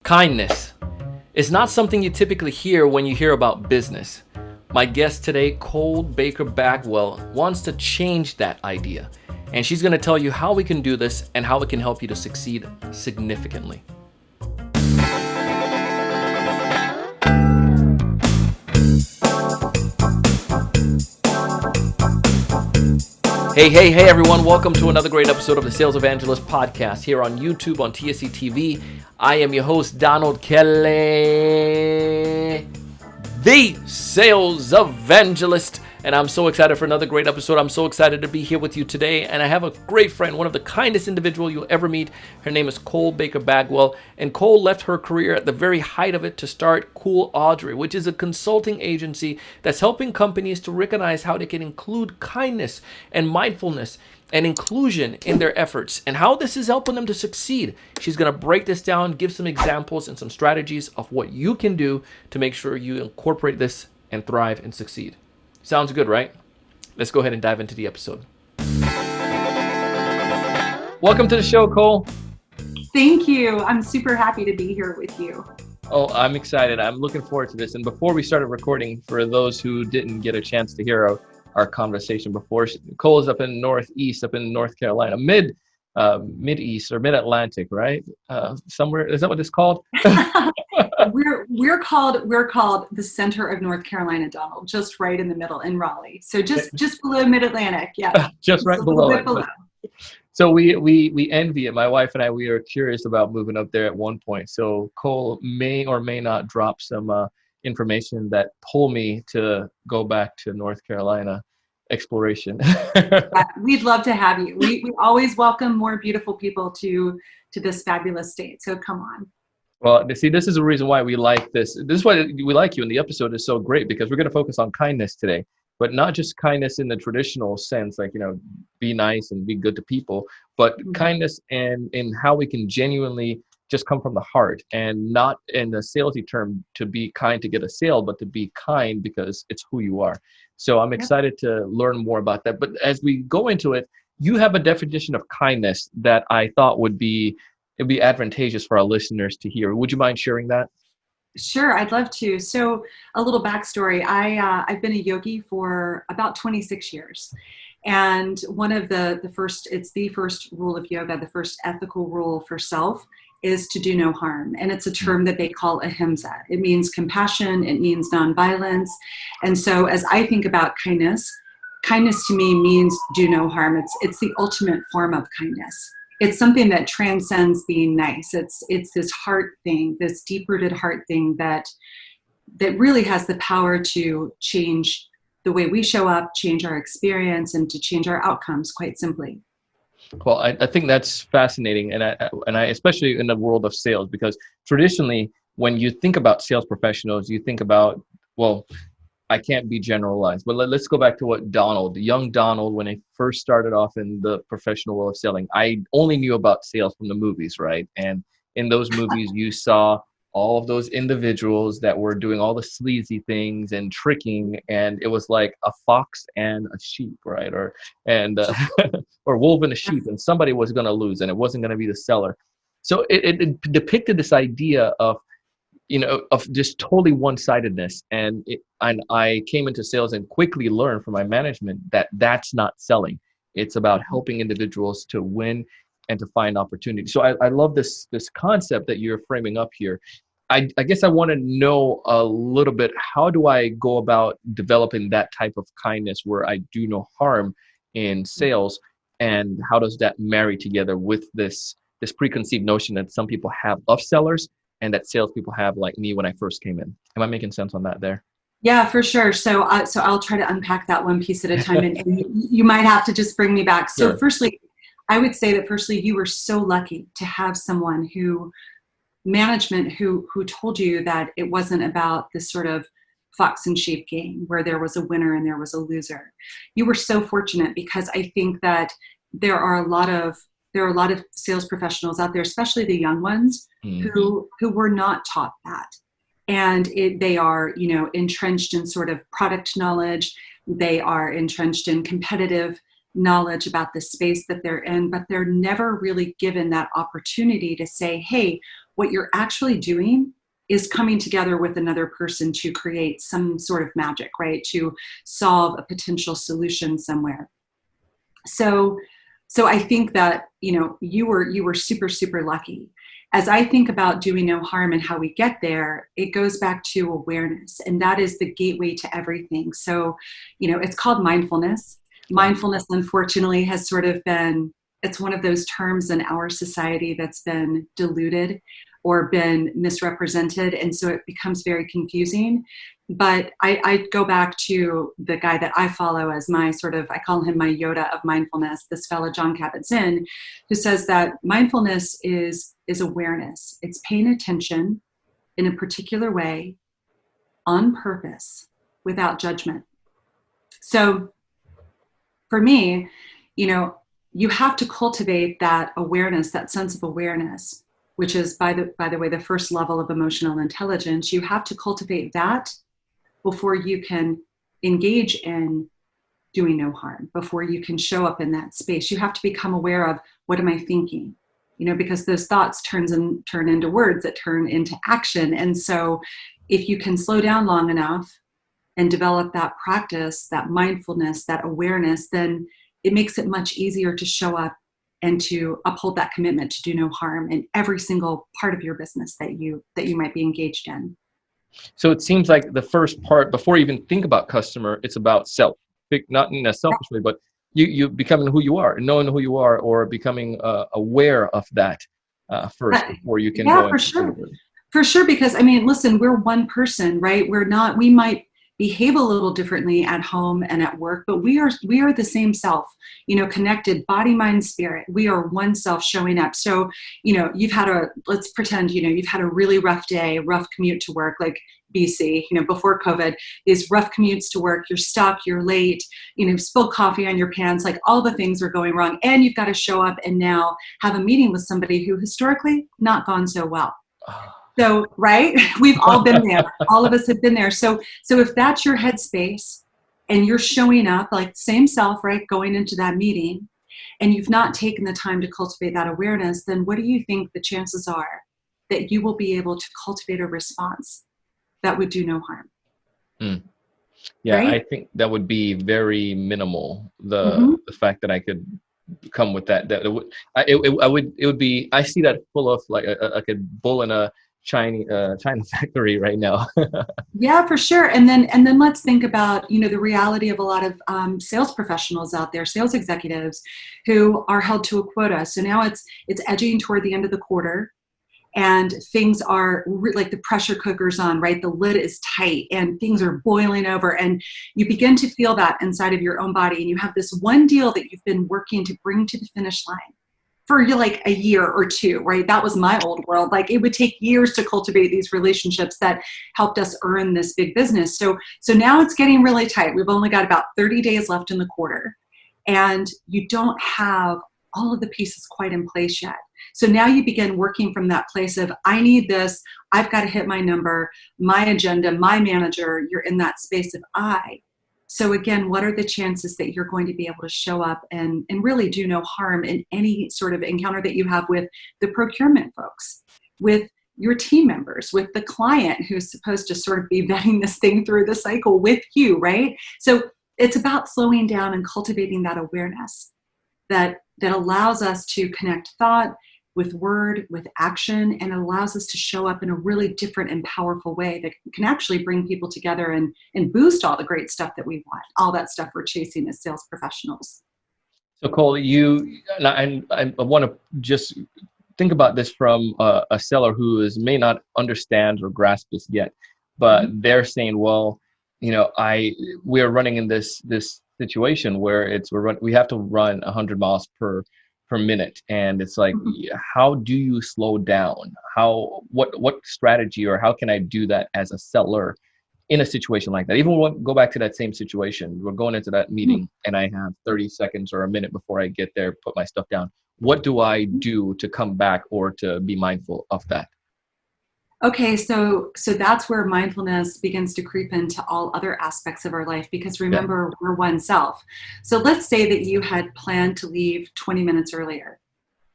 Kindness is not something you typically hear when you hear about business. My guest today, Cole Baker Bagwell, wants to change that idea. And she's going to tell you how we can do this and how it can help you to succeed significantly. Hey everyone, welcome to another great episode of the Sales Evangelist podcast here on YouTube on TSE TV. I am your host, Donald Kelly, the Sales Evangelist, and I'm so excited for another great episode. I'm so excited to be here with you today, and I have a great friend, one of the kindest individuals you'll ever meet. Her name is Cole Baker Bagwell, and Cole left her career at the very height of it to start Cool Audrey, which is a consulting agency that's helping companies to recognize how they can include kindness and mindfulness and inclusion in their efforts and how this is helping them to succeed. She's going to break this down, give some examples and some strategies of what you can do to make sure you incorporate this and thrive and succeed. Sounds good, right? Let's go ahead and dive into the episode. Welcome to the show, Cole. Thank you. I'm super happy to be here with you. Oh, I'm excited. I'm looking forward to this. And before we started recording, for those who didn't get a chance to hear our conversation before, Cole is up in Northeast, up in North Carolina, Mid-East or Mid-Atlantic, right? Somewhere, is that what it's called? We're called the center of North Carolina, Donald, just right in the middle in Raleigh. So just below Mid-Atlantic, yeah. Just right below it. So we envy it. My wife and I, we are curious about moving up there at one point. So Cole may or may not drop some information that pull me to go back to North Carolina exploration. We'd love to have you. We always welcome more beautiful people to this fabulous state. So come on. Well, see, this is the reason why we like this. This is why we like you, and the episode is so great because we're going to focus on kindness today, but not just kindness in the traditional sense, like, be nice and be good to people, but kindness and in how we can genuinely just come from the heart and not in the salesy term to be kind to get a sale, but to be kind because it's who you are. So I'm excited to learn more about that. But as we go into it, you have a definition of kindness that I thought it'd be advantageous for our listeners to hear. Would you mind sharing that? Sure, I'd love to. So a little backstory. I've been a yogi for about 26 years. And one of the first rule of yoga, the first ethical rule for self is to do no harm. And it's a term that they call ahimsa. It means compassion. It means nonviolence. And so as I think about kindness to me means do no harm. It's the ultimate form of kindness. It's something that transcends being nice. It's this heart thing, this deep-rooted heart thing that really has the power to change the way we show up, change our experience, and to change our outcomes, quite simply. Well, I think that's fascinating, and I especially in the world of sales, because traditionally, when you think about sales professionals, you think about, well, I can't be generalized, but let's go back to what young Donald, when he first started off in the professional world of selling, I only knew about sales from the movies, right? And in those movies, you saw all of those individuals that were doing all the sleazy things and tricking, and it was like a fox and a sheep, right? Or wolf and a sheep, and somebody was going to lose, and it wasn't going to be the seller. So it depicted this idea of just totally one-sidedness. And I came into sales and quickly learned from my management that that's not selling. It's about helping individuals to win and to find opportunities. So I love this concept that you're framing up here. I guess I want to know a little bit, how do I go about developing that type of kindness where I do no harm in sales? And how does that marry together with this preconceived notion that some people have of sellers and that salespeople have, like me when I first came in? Am I making sense on that there? Yeah, for sure. So I'll try to unpack that one piece at a time, and you might have to just bring me back. So Firstly, I would say that you were so lucky to have someone who told you that it wasn't about this sort of fox and sheep game where there was a winner and there was a loser. You were so fortunate, because I think that there are a lot of sales professionals out there, especially the young ones, who were not taught that. And they are, entrenched in sort of product knowledge. They are entrenched in competitive knowledge about the space that they're in, but they're never really given that opportunity to say, hey, what you're actually doing is coming together with another person to create some sort of magic, right? To solve a potential solution somewhere. So, so I think that, you were super, super lucky. As I think about doing no harm and how we get there, it goes back to awareness, and that is the gateway to everything. So, it's called mindfulness. Right. Mindfulness, unfortunately, has sort of been, it's one of those terms in our society that's been diluted or been misrepresented. And so it becomes very confusing. But I go back to the guy that I follow as my sort of, I call him my Yoda of mindfulness, this fellow John Kabat-Zinn, who says that mindfulness is awareness. It's paying attention in a particular way on purpose without judgment. So for me, you have to cultivate that awareness, that sense of awareness, which is, by the way, the first level of emotional intelligence. You have to cultivate that before you can engage in doing no harm, before you can show up in that space. You have to become aware of, what am I thinking? Because those thoughts turn into words that turn into action. And so if you can slow down long enough and develop that practice, that mindfulness, that awareness, then it makes it much easier to show up and to uphold that commitment to do no harm in every single part of your business that you might be engaged in. So it seems like the first part, before you even think about customer, it's about self. Not in a selfish way, but you becoming who you are, knowing who you are, or becoming aware of that first before you can Yeah, go for into sure. delivery. For sure, because listen, we're one person, right? We might behave a little differently at home and at work, but we are the same self, connected body, mind, spirit. We are one self showing up. So, let's pretend, you've had a really rough day, rough commute to work, like BC, before COVID, these rough commutes to work, you're stuck, you're late, spilled coffee on your pants, like all the things are going wrong. And you've got to show up and now have a meeting with somebody who historically not gone so well. So, right, we've all been there. All of us have been there. So if that's your headspace and you're showing up like same self, right, going into that meeting, and you've not taken the time to cultivate that awareness, then what do you think the chances are that you will be able to cultivate a response that would do no harm? Mm. Yeah, Right? I think that would be very minimal. Mm-hmm. The fact that I could come with that, it would be. I see that full of like a bull in a China factory right now. Yeah, for sure. And then let's think about, the reality of a lot of sales professionals out there, sales executives who are held to a quota. So now it's edging toward the end of the quarter, and things are like the pressure cooker's on, right? The lid is tight and things are boiling over, and you begin to feel that inside of your own body. And you have this one deal that you've been working to bring to the finish line for like a year or two, right? That was my old world. Like it would take years to cultivate these relationships that helped us earn this big business. So now it's getting really tight. We've only got about 30 days left in the quarter, and you don't have all of the pieces quite in place yet. So now you begin working from that place of, I need this, I've got to hit my number, my agenda, my manager. You're in that space of I. So again, what are the chances that you're going to be able to show up and really do no harm in any sort of encounter that you have with the procurement folks, with your team members, with the client who's supposed to sort of be vetting this thing through the cycle with you, right? So it's about slowing down and cultivating that awareness that allows us to connect thought with word, with action, and it allows us to show up in a really different and powerful way that can actually bring people together and boost all the great stuff that we want, all that stuff we're chasing as sales professionals. So Cole, I want to just think about this from a seller who may not understand or grasp this yet, but Mm-hmm. they're saying, well, we're running in this situation where we have to run 100 miles per minute, and it's like, Mm-hmm. how do you slow down? What strategy, or how can I do that as a seller in a situation like that? Even when go back to that same situation, we're going into that meeting and I have 30 seconds or a minute before I get there, put my stuff down. What do I do to come back or to be mindful of that? Okay, so that's where mindfulness begins to creep into all other aspects of our life, because Yeah. remember, we're one self. So let's say that you had planned to leave 20 minutes earlier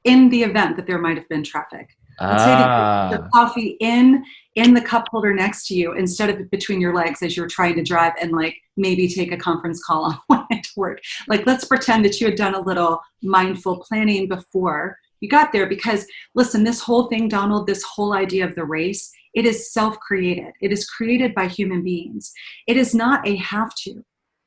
in the event that there might have been traffic. Let's say that you put the Ah, coffee in the cup holder next to you instead of between your legs as you're trying to drive and like maybe take a conference call on the way to work. Like, let's pretend that you had done a little mindful planning before you got there. Because listen, this whole thing, Donald, this whole idea of the race, it is self-created. It is created by human beings. It is not a have to.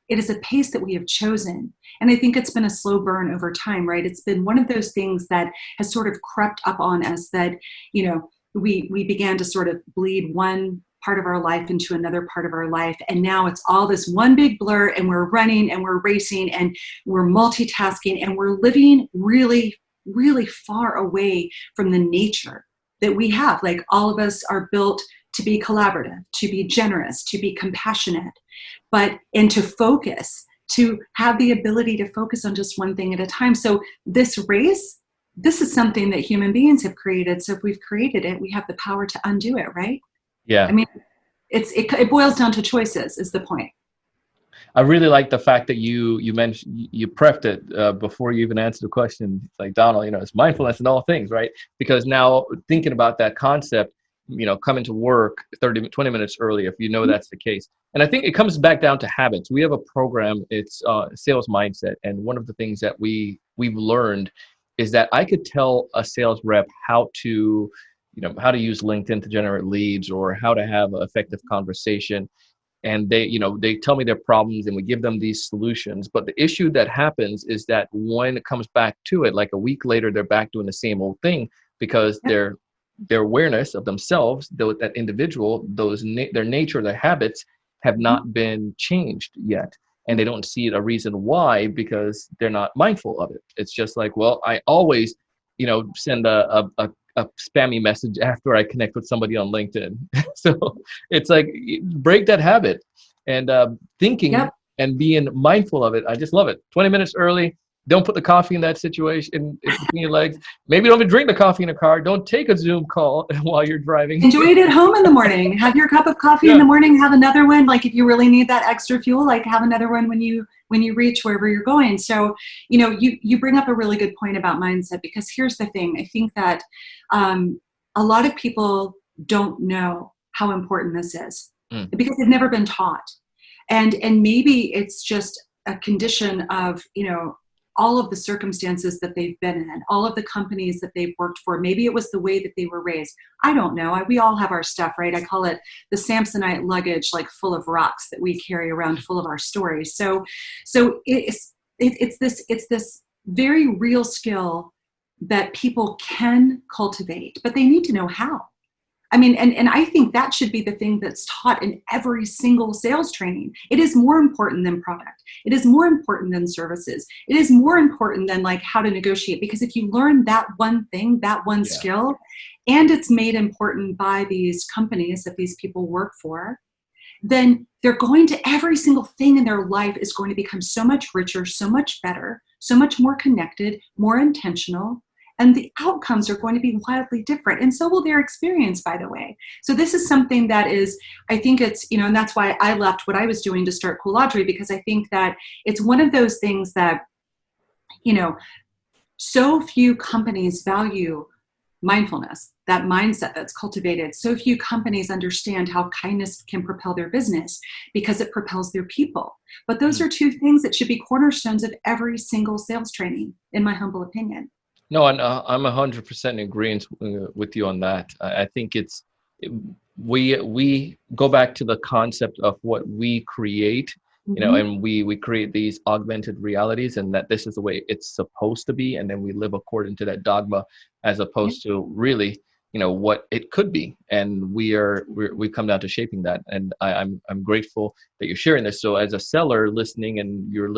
It is a pace that we have chosen. And I think it's been a slow burn over time, right? It's been one of those things that has sort of crept up on us that, you know, we began to sort of bleed one part of our life into another part of our life. And now it's all this one big blur, and we're running and we're racing and we're multitasking and we're living really, really far away from the nature that we have. Like, all of us are built to be collaborative, to be generous, to be compassionate, and to focus, to have the ability to focus on just one thing at a time. So this race, this is something that human beings have created. So if we've created it, we have the power to undo it, right? I yeah. mean, it boils down to choices is the point. I really like the fact that you mentioned, you prepped it before you even answered the question. It's like, Donald, it's mindfulness in all things, right? Because now thinking about that concept, coming to work 20 minutes early, if you know that's the case. And I think it comes back down to habits. We have a program, it's sales mindset. And one of the things that we've learned is that I could tell a sales rep how to use LinkedIn to generate leads, or how to have an effective conversation, and they tell me their problems and we give them these solutions. But the issue that happens is that when it comes back to it, like a week later, they're back doing the same old thing, because Yep. their awareness of themselves, that individual, their nature, their habits have Mhm. not been changed yet. And they don't see a reason why, because they're not mindful of it. It's just like, well, I always send a spammy message after I connect with somebody on LinkedIn. So it's like, break that habit, and thinking Yep. and being mindful of it. I just love it. 20 minutes early. Don't put the coffee in that situation in between your legs. Maybe don't even drink the coffee in a car. Don't take a Zoom call while you're driving. Enjoy it at home in the morning. Have your cup of coffee in Yeah. the morning. Have another one. Like, if you really need that extra fuel, like, have another one when you reach wherever you're going. So, you bring up a really good point about mindset, because here's the thing. I think that um, a lot of people don't know how important this is Mm, because they've never been taught. And maybe it's just a condition of, all of the circumstances that they've been in, all of the companies that they've worked for. Maybe it was the way that they were raised. I don't know. We all have our stuff, right? I call it the Samsonite luggage, like, full of rocks that we carry around, full of our stories. So it's this very real skill that people can cultivate, but they need to know how. I mean, and I think that should be the thing that's taught in every single sales training. It is more important than product. It is more important than services. It is more important than, like, how to negotiate. Because if you learn that one thing, that one yeah. skill, and it's made important by these companies that these people work for, then every single thing in their life is going to become so much richer, so much better, so much more connected, more intentional. And the outcomes are going to be wildly different. And so will their experience, by the way. So this is something that is, I think it's, and that's why I left what I was doing to start Coolaudry, because I think that it's one of those things that, you know, so few companies value mindfulness, that mindset that's cultivated. So few companies understand how kindness can propel their business because it propels their people. But those Mm. are two things that should be cornerstones of every single sales training, in my humble opinion. No, and I'm 100% in agreement with you on that. I think we go back to the concept of what we create, Mm-hmm. and we create these augmented realities, and that this is the way it's supposed to be, and then we live according to that dogma, as Yeah. opposed to really, what it could be, and we've come down to shaping that, and I'm grateful that you're sharing this. So as a seller listening, and you're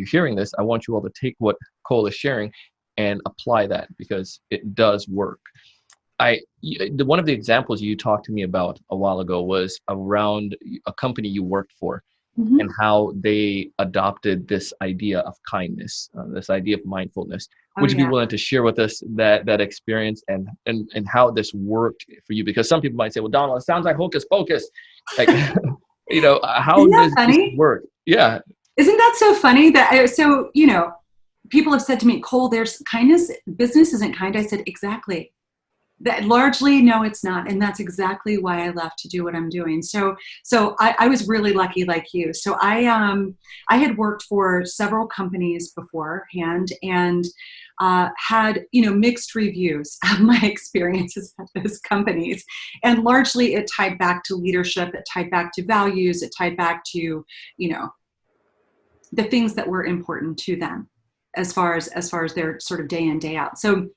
hearing this, I want you all to take what Cole is sharing and apply that, because it does work. One of the examples you talked to me about a while ago was around a company you worked for, Mm-hmm. and how they adopted this idea of kindness, this idea of mindfulness. Oh, Would you be yeah. willing to share with us that experience, and how this worked for you? Because some people might say, "Well, Donald, it sounds like hocus pocus." Like, how Isn't that does this funny? work? Yeah. Isn't that so funny people have said to me, Cole, there's kindness, business isn't kind. I said, exactly. That largely, no, it's not, and that's exactly why I left to do what I'm doing. So I was really lucky, like you. So I had worked for several companies beforehand, and had mixed reviews of my experiences at those companies, and largely it tied back to leadership, it tied back to values, it tied back to you know the things that were important to them, as far as their sort of day in day out. So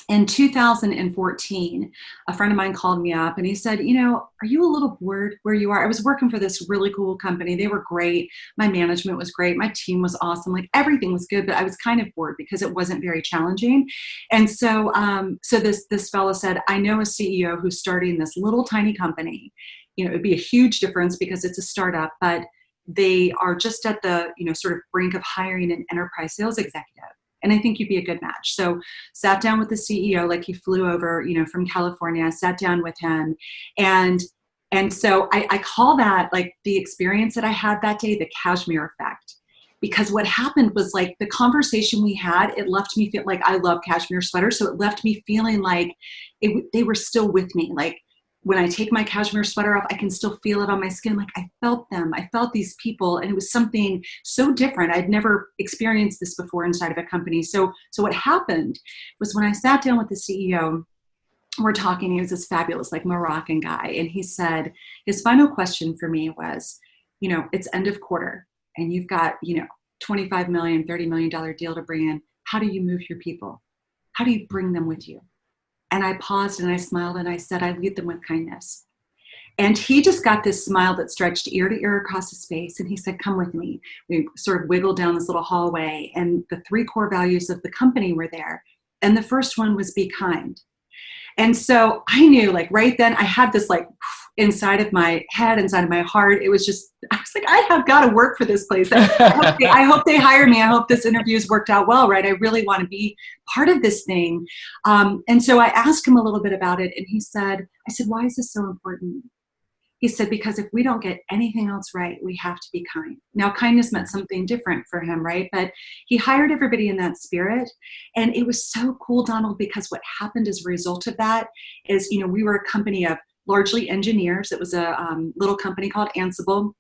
in 2014, a friend of mine called me up and he said, are you a little bored where you are? I was working for this really cool company. They were great. My management was great. My team was awesome. Like everything was good, but I was kind of bored because it wasn't very challenging. And so this fellow said, I know a CEO who's starting this little tiny company. It'd be a huge difference because it's a startup, but they are just at the, sort of brink of hiring an enterprise sales executive. And I think you'd be a good match. So sat down with the CEO, like he flew over, from California, sat down with him. And so I call that like the experience that I had that day, the cashmere effect. Because what happened was like the conversation we had, it left me feel like I love cashmere sweaters. So it left me feeling like they were still with me. Like when I take my cashmere sweater off, I can still feel it on my skin. Like I felt them. I felt these people, and it was something so different. I'd never experienced this before inside of a company. So what happened was when I sat down with the CEO, we're talking, he was this fabulous, like Moroccan guy. And he said, his final question for me was, it's end of quarter and you've got, $25 million, $30 million deal to bring in. How do you move your people? How do you bring them with you? And I paused and I smiled and I said, I lead them with kindness. And he just got this smile that stretched ear to ear across his face. And he said, come with me. We sort of wiggled down this little hallway, and the 3 core values of the company were there. And the first one was be kind. And so I knew, like right then, I had this like inside of my head, inside of my heart. It was just, I was like, I have got to work for this place. I hope they hire me. I hope this interview's worked out well, right? I really want to be part of this thing. And so I asked him a little bit about it, and he said, I said, why is this so important? He said, because if we don't get anything else right, we have to be kind. Now, kindness meant something different for him, right? But he hired everybody in that spirit. And it was so cool, Donald, because what happened as a result of that is, we were a company of largely engineers. It was a little company called Ansible,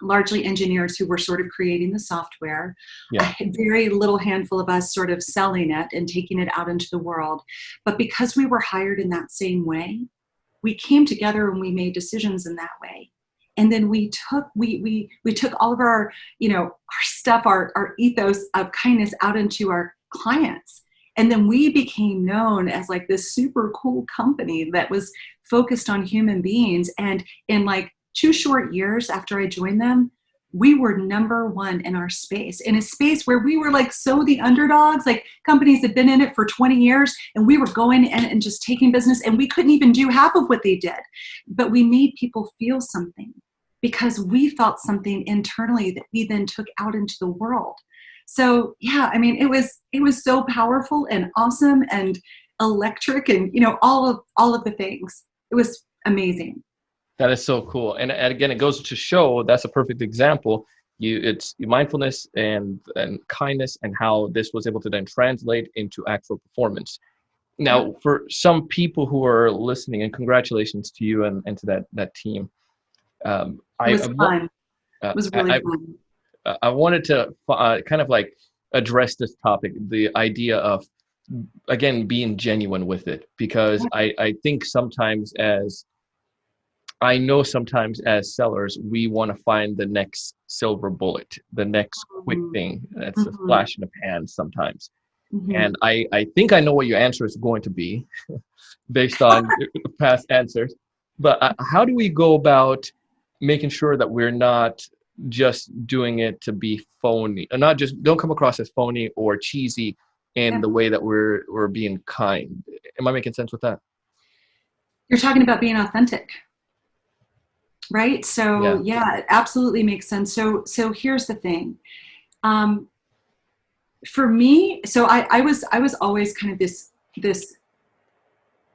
largely engineers who were sort of creating the software. Yeah. A very little handful of us sort of selling it and taking it out into the world. But because we were hired in that same way, we came together and we made decisions in that way. And then we took all of our, our stuff, our ethos of kindness out into our clients. And then we became known as like this super cool company that was focused on human beings. And in like 2 short years after I joined them, we were number 1 in our space, in a space where we were like so the underdogs, like companies had been in it for 20 years and we were going in and just taking business, and we couldn't even do half of what they did. But we made people feel something because we felt something internally that we then took out into the world. So yeah, I mean, it was so powerful and awesome and electric and, all of the things. It was amazing. That is so cool. And again, it goes to show that's a perfect example. It's mindfulness and kindness, and how this was able to then translate into actual performance. Now, for some people who are listening, and congratulations to you and to that team. It was fun. It was really fun. I wanted to kind of like address this topic, the idea of, again, being genuine with it, because I think sometimes as sellers, we want to find the next silver bullet, the next quick thing that's a flash in the pan sometimes. And I think I know what your answer is going to be based on past answers. But how do we go about making sure that we're not just doing it to be phony, and don't come across as phony or cheesy in the way that we're being kind? Am I making sense with that? You're talking about being authentic. Right. So yeah, it absolutely makes sense. So here's the thing. For me, so I was always kind of this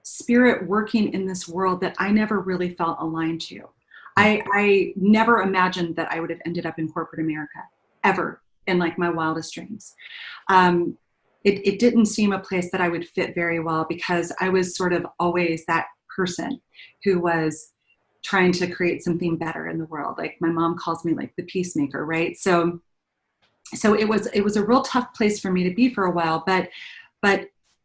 spirit working in this world that I never really felt aligned to. I never imagined that I would have ended up in corporate America ever in like my wildest dreams. it didn't seem a place that I would fit very well, because I was sort of always that person who was trying to create something better in the world. Like my mom calls me like the peacemaker, right? So it was a real tough place for me to be for a while. But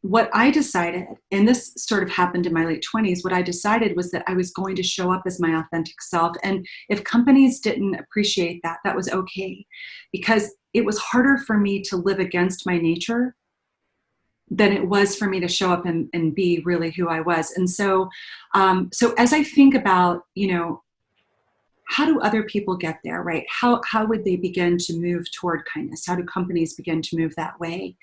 what I decided, and this sort of happened in my late 20s, what I decided was that I was going to show up as my authentic self. And if companies didn't appreciate that, that was okay, because it was harder for me to live against my nature than it was for me to show up and be really who I was. And so as I think about, how do other people get there, right? How would they begin to move toward kindness? How do companies begin to move that way?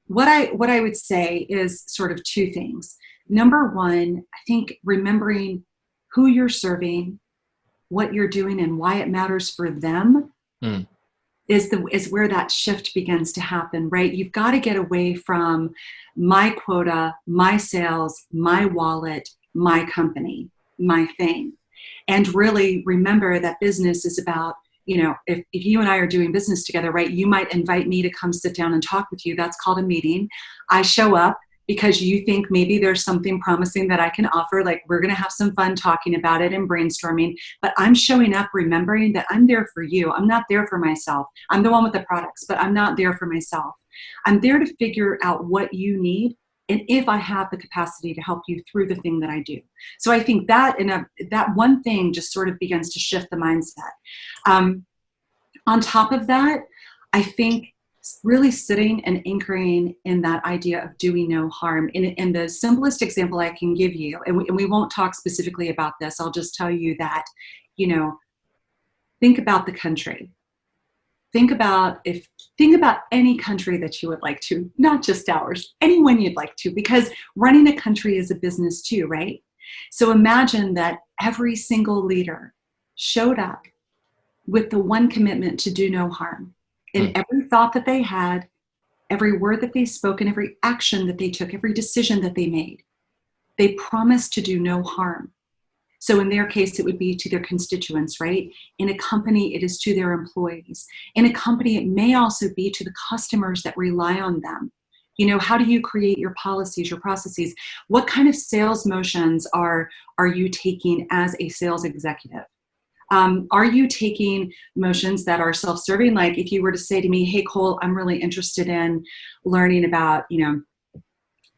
What I would say is sort of two things. Number one, I think remembering who you're serving, what you're doing, and why it matters for them Mm. is where that shift begins to happen, right? You've got to get away from my quota, my sales, my wallet, my company, my thing, and really remember that business is about, if you and I are doing business together, right, you might invite me to come sit down and talk with you. That's called a meeting. I show up because you think maybe there's something promising that I can offer. Like, we're going to have some fun talking about it and brainstorming, but I'm showing up remembering that I'm there for you. I'm not there for myself. I'm the one with the products, but I'm not there for myself. I'm there to figure out what you need, and if I have the capacity to help you through the thing that I do. So I think that that one thing just sort of begins to shift the mindset. On top of that, I think really sitting and anchoring in that idea of doing no harm. In the simplest example I can give you, and we won't talk specifically about this, I'll just tell you that, think about the country. Think about any country that you would like to, not just ours, anyone you'd like to, because running a country is a business too, right? So imagine that every single leader showed up with the one commitment to do no harm in every thought that they had, every word that they spoke, and every action that they took, every decision that they made. They promised to do no harm. So in their case, it would be to their constituents, right? In a company, it is to their employees. In a company, it may also be to the customers that rely on them. How do you create your policies, your processes? What kind of sales motions are you taking as a sales executive? Are you taking motions that are self-serving? Like if you were to say to me, hey, Cole, I'm really interested in learning about,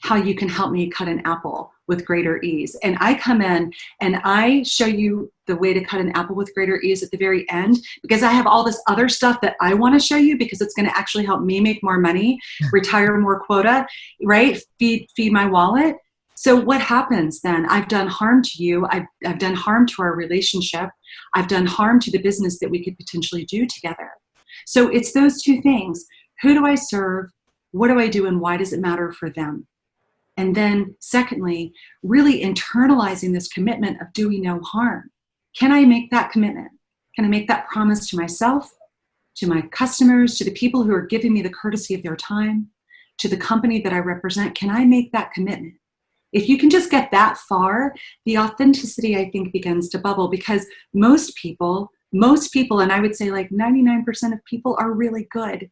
how you can help me cut an apple with greater ease. And I come in and I show you the way to cut an apple with greater ease at the very end, because I have all this other stuff that I want to show you, because it's going to actually help me make more money, retire more quota, right? Feed my wallet. So what happens then? I've done harm to you. I've done harm to our relationship. I've done harm to the business that we could potentially do together. So it's those two things. Who do I serve? What do I do? And why does it matter for them? And then secondly, really internalizing this commitment of doing no harm. Can I make that commitment? Can I make that promise to myself, to my customers, to the people who are giving me the courtesy of their time, to the company that I represent? Can I make that commitment? If you can just get that far, the authenticity, I think, begins to bubble, because most people, and I would say like 99% of people, are really good.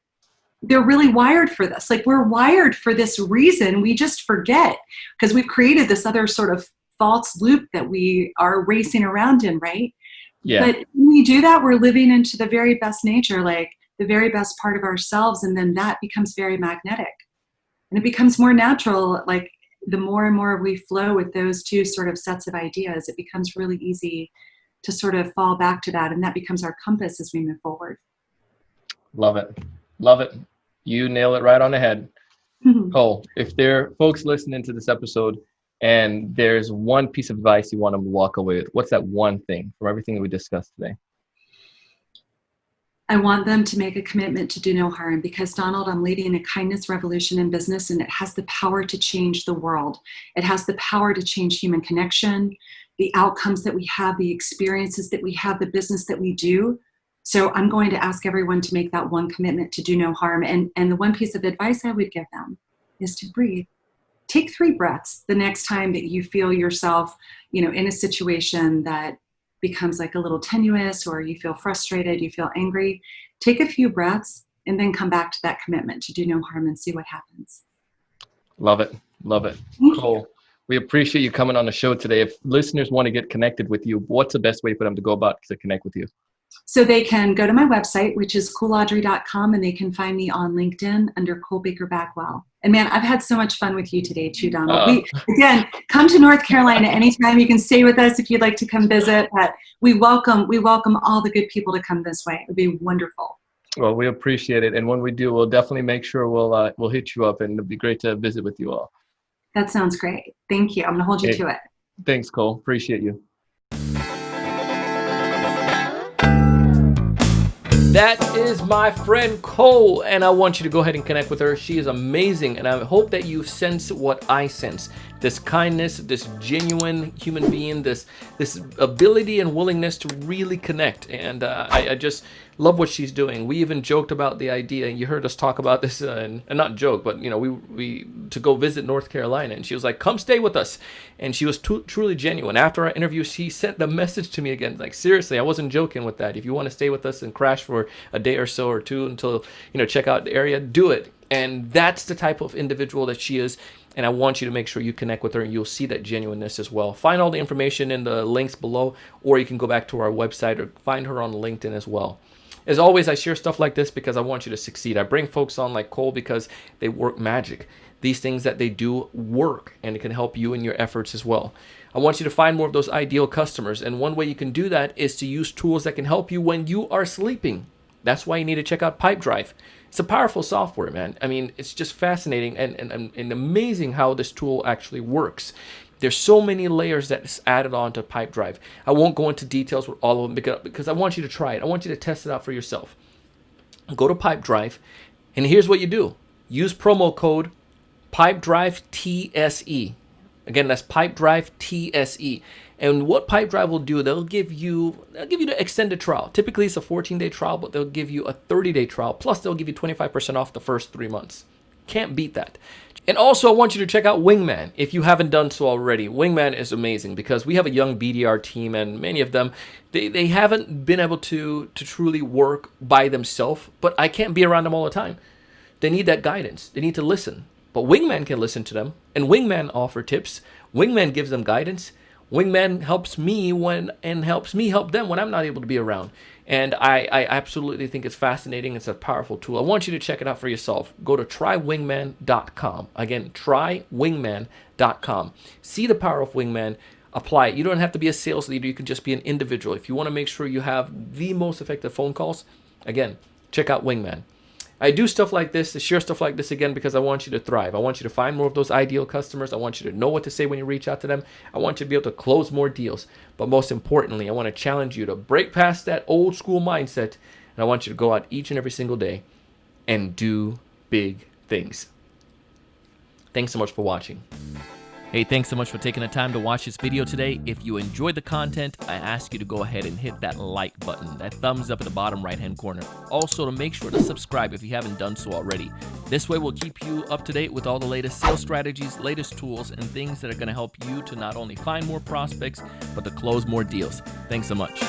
They're really wired for this. Like, we're wired for this reason. We just forget, because we've created this other sort of false loop that we are racing around in, right? Yeah. But when we do that, we're living into the very best nature, like the very best part of ourselves. And then that becomes very magnetic, and it becomes more natural. Like, the more and more we flow with those two sort of sets of ideas, it becomes really easy to sort of fall back to that. And that becomes our compass as we move forward. Love it. Love it. You nail it right on the head. Cole, if there are folks listening to this episode and there's one piece of advice you want them to walk away with, what's that one thing from everything that we discussed today? I want them to make a commitment to do no harm, because, Donald, I'm leading a kindness revolution in business, and it has the power to change the world. It has the power to change human connection, the outcomes that we have, the experiences that we have, the business that we do. So I'm going to ask everyone to make that one commitment to do no harm. And the one piece of advice I would give them is to breathe. Take 3 breaths the next time that you feel yourself, in a situation that becomes like a little tenuous, or you feel frustrated, you feel angry. Take a few breaths and then come back to that commitment to do no harm and see what happens. Love it. Love it. Cool. We appreciate you coming on the show today. If listeners want to get connected with you, what's the best way for them to go about to connect with you? So they can go to my website, which is coolaudrey.com, and they can find me on LinkedIn under Cole Baker Backwell. And man, I've had so much fun with you today too, Donald. Again, come to North Carolina anytime. You can stay with us if you'd like to come visit. But we welcome all the good people to come this way. It would be wonderful. Well, we appreciate it. And when we do, we'll definitely make sure we'll hit you up, and it'll be great to visit with you all. That sounds great. Thank you. I'm going to hold you to it. Thanks, Cole. Appreciate you. That is my friend Cole, and I want you to go ahead and connect with her. She is amazing, and I hope that you sense what I sense. This kindness, this genuine human being, this ability and willingness to really connect. And I just love what she's doing. We even joked about the idea, and you heard us talk about this, and not joke, but we to go visit North Carolina, and she was like, come stay with us. And she was truly genuine. After our interview, she sent the message to me again, like, seriously, I wasn't joking with that. If you want to stay with us and crash for a day or so or two until check out the area, do it. And that's the type of individual that she is. And I want you to make sure you connect with her, and you'll see that genuineness as well. Find all the information in the links below, or you can go back to our website or find her on LinkedIn as well. As always, I share stuff like this because I want you to succeed. I bring folks on like Cole because they work magic. These things that they do work, and it can help you in your efforts as well. I want you to find more of those ideal customers. And one way you can do that is to use tools that can help you when you are sleeping. That's why you need to check out Pipedrive. It's a powerful software, man. I mean, it's just fascinating and amazing how this tool actually works. There's so many layers that's added on to Pipedrive. I won't go into details with all of them because I want you to try it. I want you to test it out for yourself. Go to Pipedrive, and here's what you do. Use promo code Pipedrive TSE. Again, that's Pipedrive TSE. And what Pipedrive will do, they'll give you the extended trial. Typically, it's a 14-day trial, but they'll give you a 30-day trial. Plus, they'll give you 25% off the first 3 months. Can't beat that. And also, I want you to check out Wingman if you haven't done so already. Wingman is amazing because we have a young BDR team, and many of them, they haven't been able to truly work by themselves, but I can't be around them all the time. They need that guidance. They need to listen. But Wingman can listen to them, and Wingman offer tips. Wingman gives them guidance. Wingman helps me helps me help them when I'm not able to be around. And I absolutely think it's fascinating. It's a powerful tool. I want you to check it out for yourself. Go to trywingman.com. Again, trywingman.com. See the power of Wingman. Apply it. You don't have to be a sales leader. You can just be an individual. If you want to make sure you have the most effective phone calls, again, check out Wingman. I do stuff like this, to share stuff like this again, because I want you to thrive. I want you to find more of those ideal customers. I want you to know what to say when you reach out to them. I want you to be able to close more deals. But most importantly, I want to challenge you to break past that old school mindset. And I want you to go out each and every single day and do big things. Thanks so much for watching. Hey, thanks so much for taking the time to watch this video today. If you enjoyed the content, I ask you to go ahead and hit that like button, that thumbs up in the bottom right-hand corner. Also, to make sure to subscribe if you haven't done so already. This way, we'll keep you up to date with all the latest sales strategies, latest tools, and things that are going to help you to not only find more prospects, but to close more deals. Thanks so much.